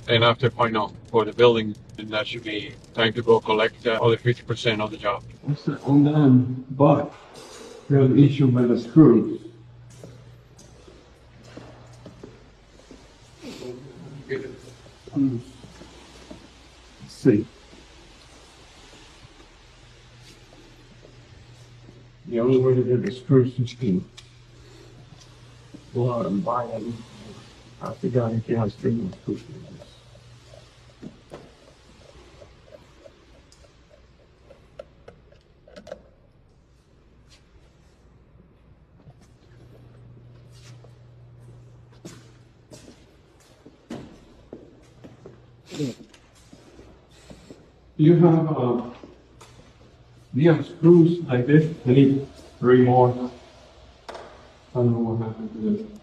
And after point out for the building, and that should be time to go collect the other 50% of the job. On them, but there's an issue with the screws. Let's see. The only way to get the screws is to go out and buy them. I forgot if you have string screws. You have screws like this. I need 3 more. I don't know what happened to them.